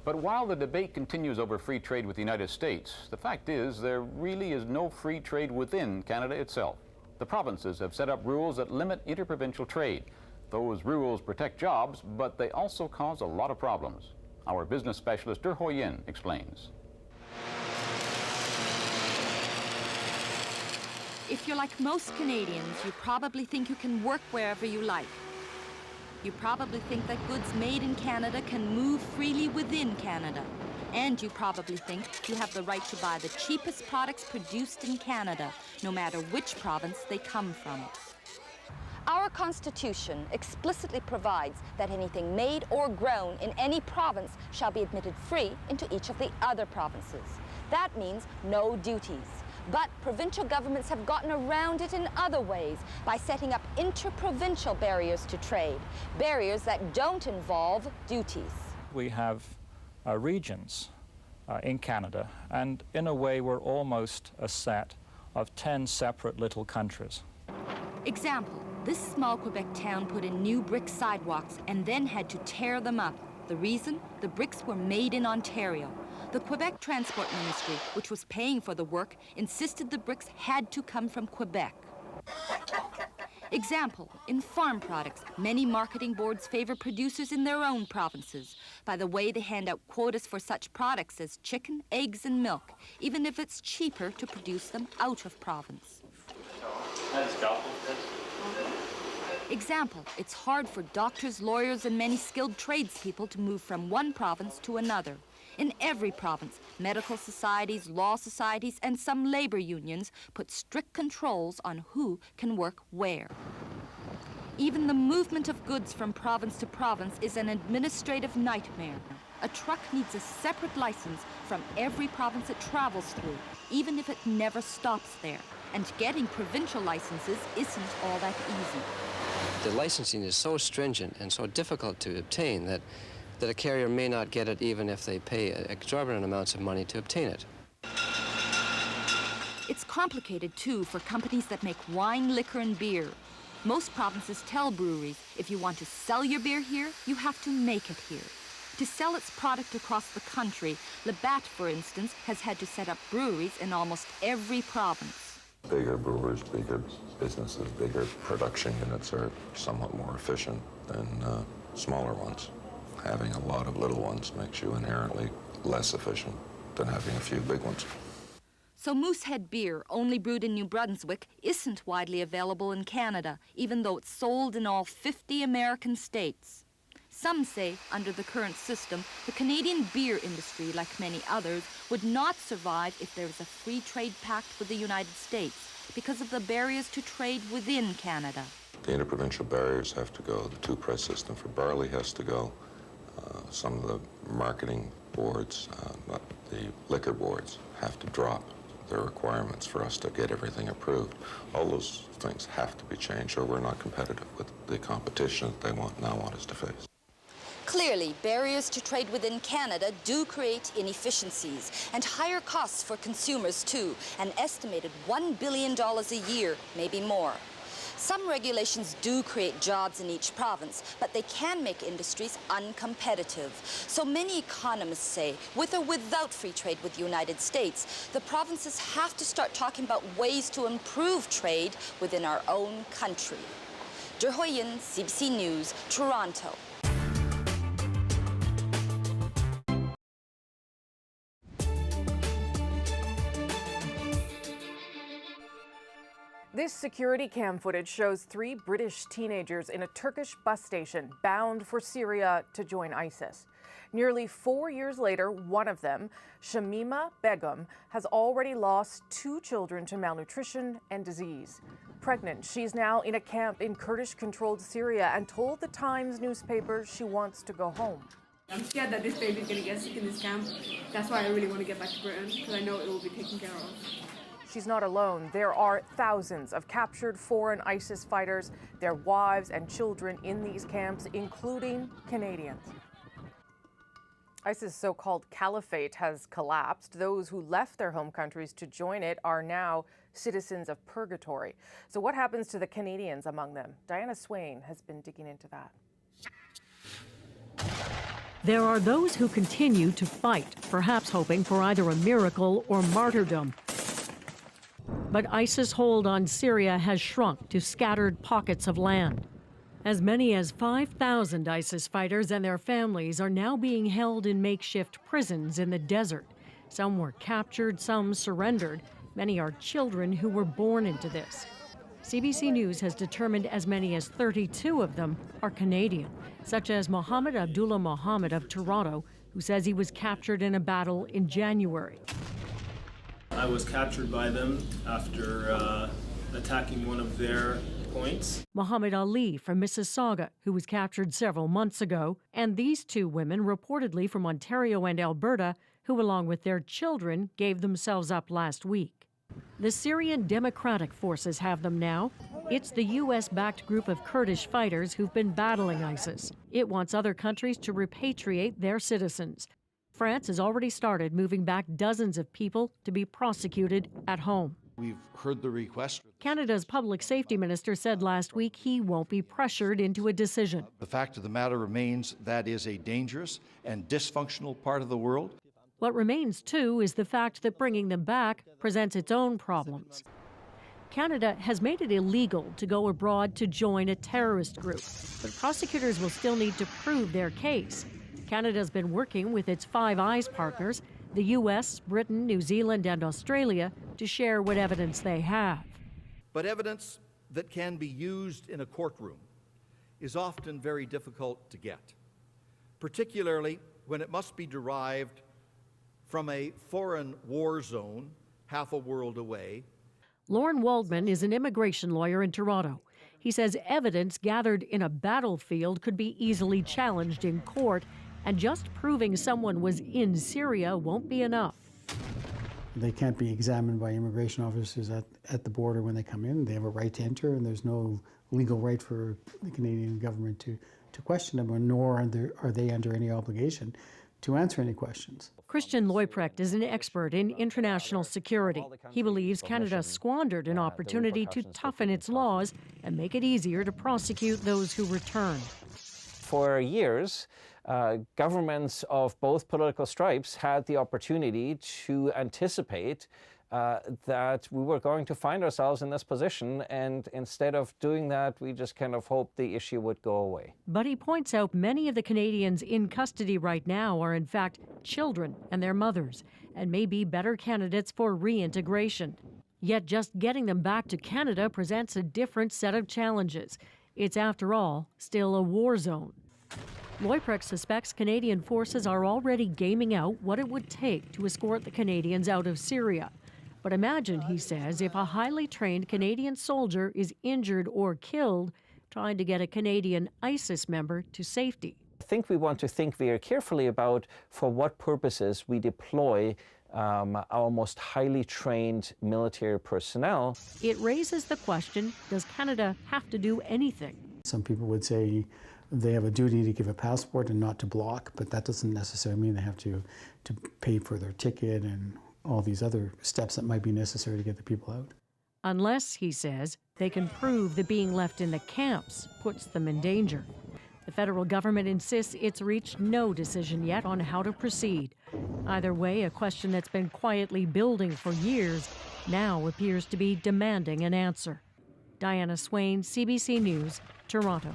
But while the debate continues over free trade with the United States, the fact is there really is no free trade within Canada itself. The provinces have set up rules that limit interprovincial trade. Those rules protect jobs, but they also cause a lot of problems. Our business specialist, Der Ho Yin, explains. If you're like most Canadians, you probably think you can work wherever you like. You probably think that goods made in Canada can move freely within Canada. And you probably think you have the right to buy the cheapest products produced in Canada, no matter which province they come from. Our Constitution explicitly provides that anything made or grown in any province shall be admitted free into each of the other provinces. That means no duties. But provincial governments have gotten around it in other ways by setting up interprovincial barriers to trade, barriers that don't involve duties. We have regions in Canada, and in a way we're almost a set of 10 separate little countries. Example, this small Quebec town put in new brick sidewalks and then had to tear them up. The reason? The bricks were made in Ontario. The Quebec Transport Ministry, which was paying for the work, insisted the bricks had to come from Quebec. Example, in farm products, many marketing boards favor producers in their own provinces. By the way, they hand out quotas for such products as chicken, eggs, and milk, even if it's cheaper to produce them out of province. Example, it's hard for doctors, lawyers, and many skilled tradespeople to move from one province to another. In every province, medical societies, law societies, and some labor unions put strict controls on who can work where. Even the movement of goods from province to province is an administrative nightmare. A truck needs a separate license from every province it travels through, even if it never stops there. And getting provincial licenses isn't all that easy. The licensing is so stringent and so difficult to obtain that a carrier may not get it even if they pay exorbitant amounts of money to obtain it. It's complicated, too, for companies that make wine, liquor, and beer. Most provinces tell breweries, if you want to sell your beer here, you have to make it here. To sell its product across the country, Labatt, for instance, has had to set up breweries in almost every province. Bigger brewers, bigger businesses, bigger production units are somewhat more efficient than smaller ones. Having a lot of little ones makes you inherently less efficient than having a few big ones. So Moosehead beer, only brewed in New Brunswick, isn't widely available in Canada, even though it's sold in all 50 American states. Some say, under the current system, the Canadian beer industry, like many others, would not survive if there was a free trade pact with the United States because of the barriers to trade within Canada. The interprovincial barriers have to go. The two-price system for barley has to go. Some of the marketing boards, the liquor boards, have to drop their requirements for us to get everything approved. All those things have to be changed, or we're not competitive with the competition that they now want us to face. Clearly, barriers to trade within Canada do create inefficiencies and higher costs for consumers too, an estimated $1 billion a year, maybe more. Some regulations do create jobs in each province, but they can make industries uncompetitive. So many economists say, with or without free trade with the United States, the provinces have to start talking about ways to improve trade within our own country. Der Hoyen, CBC News, Toronto. This security cam footage shows 3 British teenagers in a Turkish bus station bound for Syria to join ISIS. Nearly 4 years later, one of them, Shamima Begum, has already lost 2 children to malnutrition and disease. Pregnant, she's now in a camp in Kurdish-controlled Syria and told the Times newspaper she wants to go home. I'm scared that this baby's going to get sick in this camp. That's why I really want to get back to Britain, because I know it will be taken care of. She's not alone. There are thousands of captured foreign ISIS fighters, their wives and children in these camps, including Canadians. ISIS' so-called caliphate has collapsed. Those who left their home countries to join it are now citizens of purgatory. So what happens to the Canadians among them? Diana Swain has been digging into that. There are those who continue to fight, perhaps hoping for either a miracle or martyrdom. But ISIS' hold on Syria has shrunk to scattered pockets of land. As many as 5,000 ISIS fighters and their families are now being held in makeshift prisons in the desert. Some were captured, some surrendered. Many are children who were born into this. CBC News has determined as many as 32 of them are Canadian, such as Mohammed Abdullah Mohammed of Toronto, who says he was captured in a battle in January. I was captured by them after attacking one of their points. Muhammad Ali from Mississauga, who was captured several months ago, and these two women, reportedly from Ontario and Alberta, who, along with their children, gave themselves up last week. The Syrian Democratic Forces have them now. It's the U.S.-backed group of Kurdish fighters who've been battling ISIS. It wants other countries to repatriate their citizens. France has already started moving back dozens of people to be prosecuted at home. We've heard the request. Canada's public safety minister said last week he won't be pressured into a decision. The fact of the matter remains that is a dangerous and dysfunctional part of the world. What remains, too, is the fact that bringing them back presents its own problems. Canada has made it illegal to go abroad to join a terrorist group, but prosecutors will still need to prove their case. Canada's been working with its Five Eyes partners, the U.S., Britain, New Zealand, and Australia, to share what evidence they have. But evidence that can be used in a courtroom is often very difficult to get, particularly when it must be derived from a foreign war zone half a world away. Lorne Waldman is an immigration lawyer in Toronto. He says evidence gathered in a battlefield could be easily challenged in court, and just proving someone was in Syria won't be enough. They can't be examined by immigration officers at the border when they come in. They have a right to enter, and there's no legal right for the Canadian government to question them, nor are they under any obligation to answer any questions. Christian Leuprecht is an expert in international security. He believes Canada squandered an opportunity to toughen its laws and make it easier to prosecute those who return. For years, governments of both political stripes had the opportunity to anticipate that we were going to find ourselves in this position, and instead of doing that, we just kind of hoped the issue would go away. But he points out many of the Canadians in custody right now are in fact children and their mothers, and may be better candidates for reintegration. Yet just getting them back to Canada presents a different set of challenges. It's, after all, still a war zone. Leuprecht suspects Canadian forces are already gaming out what it would take to escort the Canadians out of Syria. But imagine, he says, if a highly trained Canadian soldier is injured or killed trying to get a Canadian ISIS member to safety. I think we want to think very carefully about for what purposes we deploy our most highly trained military personnel. It raises the question, does Canada have to do anything? Some people would say they have a duty to give a passport and not to block, but that doesn't necessarily mean they have to pay for their ticket and all these other steps that might be necessary to get the people out. Unless, he says, they can prove that being left in the camps puts them in danger. The federal government insists it's reached no decision yet on how to proceed. Either way, a question that's been quietly building for years now appears to be demanding an answer. Diana Swain, CBC News, Toronto.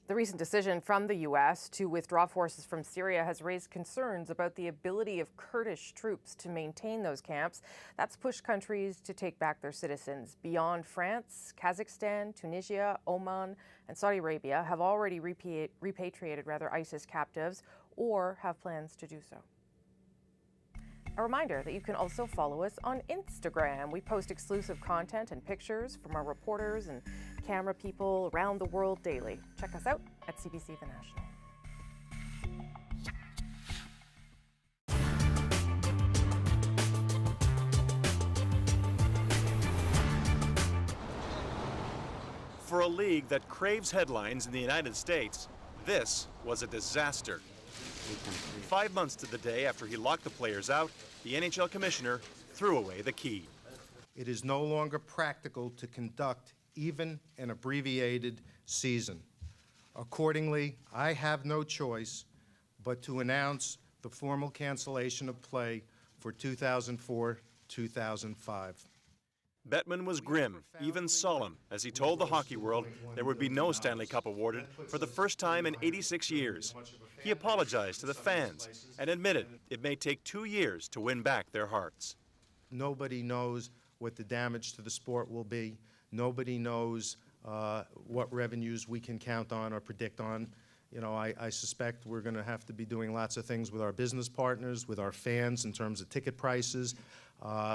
The recent decision from the U.S. to withdraw forces from Syria has raised concerns about the ability of Kurdish troops to maintain those camps. That's pushed countries to take back their citizens. Beyond France, Kazakhstan, Tunisia, Oman, and Saudi Arabia have already repatriated ISIS captives or have plans to do so. A reminder that you can also follow us on Instagram. We post exclusive content and pictures from our reporters and camera people around the world daily. Check us out at CBC The National. For a league that craves headlines in the United States, this was a disaster. 5 months to the day after he locked the players out, the NHL commissioner threw away the key. It is no longer practical to conduct even an abbreviated season. Accordingly, I have no choice but to announce the formal cancellation of play for 2004-2005. Bettman was grim, even solemn, as he told the hockey world there would be no Stanley Cup awarded for the first time in 86 years. He apologized to the fans and admitted it may take 2 years to win back their hearts. Nobody knows what the damage to the sport will be. Nobody knows what revenues we can count on or predict on You know, I suspect we're going to have to be doing lots of things with our business partners, with our fans in terms of ticket prices.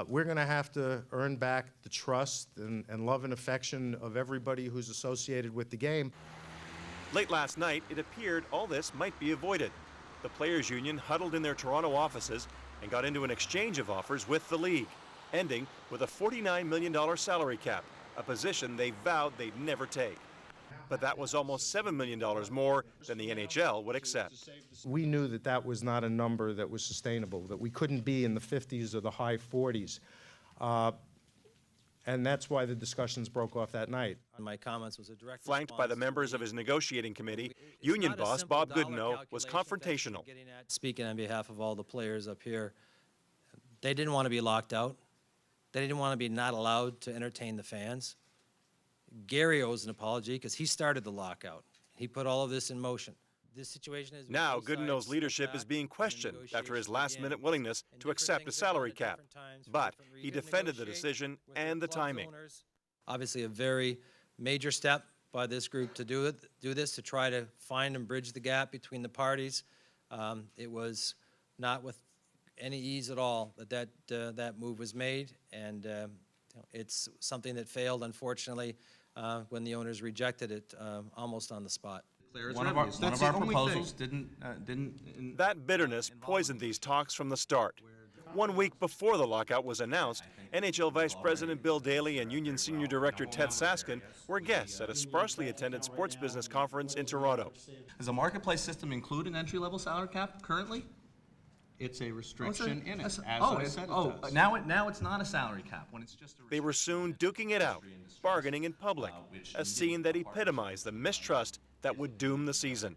We're going to have to earn back the trust and love and affection of everybody who's associated with the game. Late last night, it appeared all this might be avoided. The Players Union huddled in their Toronto offices and got into an exchange of offers with the league, ending with a $49 million salary cap, a position they vowed they'd never take. But that was almost $7 million more than the NHL would accept. We knew that that was not a number that was sustainable, that we couldn't be in the 50s or the high 40s. And that's why the discussions broke off that night. My comments was a direct Flanked by the members of his negotiating committee, union boss Bob Goodenow was confrontational. Speaking on behalf of all the players up here, they didn't want to be locked out. They didn't want to be not allowed to entertain the fans. Gary owes an apology because he started the lockout. He put all of this in motion. This situation is now Goodenow's leadership is being questioned after his last-minute willingness to accept a salary cap. But he defended the decision and the timing. Obviously a very major step by this group to do this, to try to find and bridge the gap between the parties. It was not with any ease at all that move was made, and it's something that failed, unfortunately, when the owners rejected it almost on the spot. One of our proposals didn't. That bitterness poisoned these talks from the start. 1 week before the lockout was announced, NHL Vice President Bill Daly and Union Senior Director Ted Saskin were guests at a sparsely attended sports business conference in Toronto. Does a marketplace system include an entry-level salary cap currently? It's a restriction in it. As I said, it does. Now it's not a salary cap when it's just a. They were soon duking it out, bargaining in public, a scene that epitomized the mistrust that would doom the season.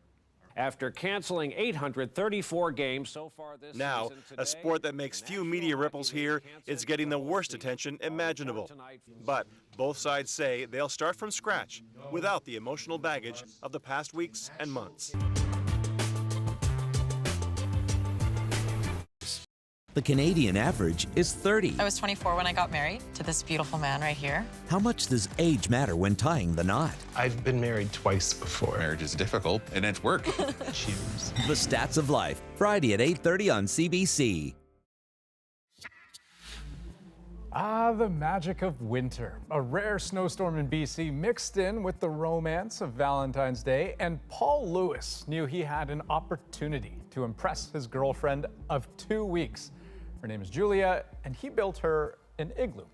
After canceling 834 games so far this now, season today, a sport that makes few media ripples here is getting the worst attention imaginable. But both sides say they'll start from scratch without the emotional baggage of the past weeks and months. The Canadian average is 30. I was 24 when I got married to this beautiful man right here. How much does age matter when tying the knot? I've been married twice before. Marriage is difficult, and it's work. Cheers. The Stats of Life, Friday at 8:30 on CBC. The magic of winter. A rare snowstorm in BC mixed in with the romance of Valentine's Day, and Paul Lewis knew he had an opportunity to impress his girlfriend of 2 weeks. Her name is Julia, and he built her an igloo.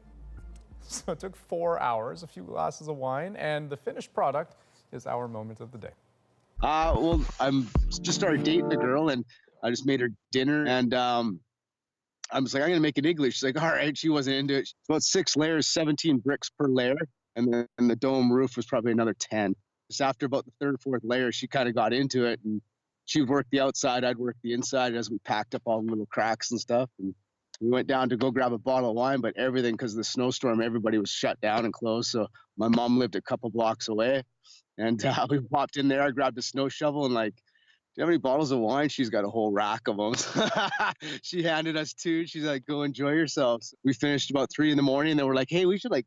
So it took 4 hours, a few glasses of wine, and the finished product is our moment of the day. Well, I'm just started dating a girl, and I just made her dinner, and I was like, I'm going to make an igloo. She's like, all right. She wasn't into it. About 6 layers, 17 bricks per layer. And then the dome roof was probably another 10. Just after about the 3rd or 4th layer, she kind of got into it. And she would work the outside, I'd work the inside as we packed up all the little cracks and stuff. And we went down to go grab a bottle of wine, but everything, because of the snowstorm, everybody was shut down and closed. So my mom lived a couple blocks away. And we popped in there. I grabbed a snow shovel and like, do you have any bottles of wine? She's got a whole rack of them. She handed us 2. She's like, go enjoy yourselves. We finished about 3 in the morning. And then we're like, hey, we should like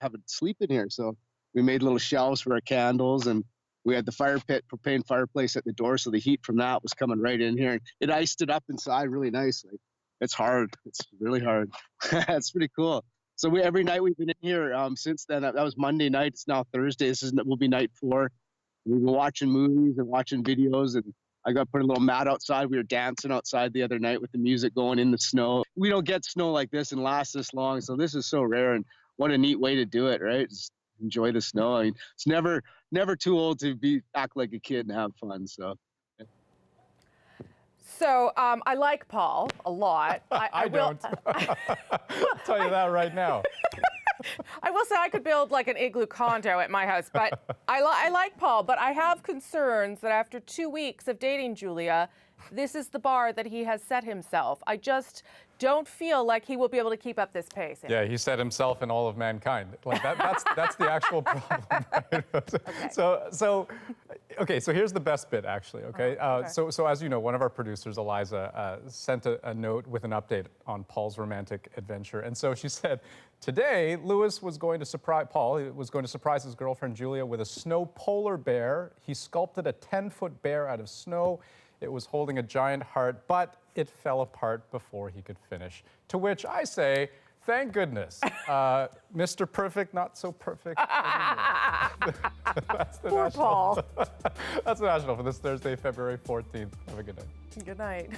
have a sleep in here. So we made little shelves for our candles, and we had the fire pit, propane fireplace at the door. So the heat from that was coming right in here. And it iced it up inside really nicely. It's hard. It's really hard. It's pretty cool. So every night we've been in here since then. That was Monday night. It's now Thursday. Will be night 4. We've been watching movies and watching videos, and I got put a little mat outside. We were dancing outside the other night with the music going in the snow. We don't get snow like this and last this long, so this is so rare, and what a neat way to do it, right? Just enjoy the snow. I mean, it's never too old to act like a kid and have fun. So. So I like Paul a lot. I don't. I'll tell you that right now. I will say I could build like an igloo condo at my house, but I like Paul, but I have concerns that after 2 weeks of dating Julia, this is the bar that he has set himself. I just don't feel like he will be able to keep up this pace. Yeah, he set himself and all of mankind. Like that's the actual problem. Okay. So Okay, so here's the best bit, actually, okay? okay. So as you know, one of our producers, Eliza, sent a note with an update on Paul's romantic adventure. And so she said, today, Paul was going to surprise his girlfriend, Julia, with a snow polar bear. He sculpted a 10-foot bear out of snow. It was holding a giant heart, but it fell apart before he could finish. To which I say, thank goodness. Mr. Perfect, not so perfect. That's the Poor national. Paul. That's the national for this Thursday, February 14th. Have a good night. Good night.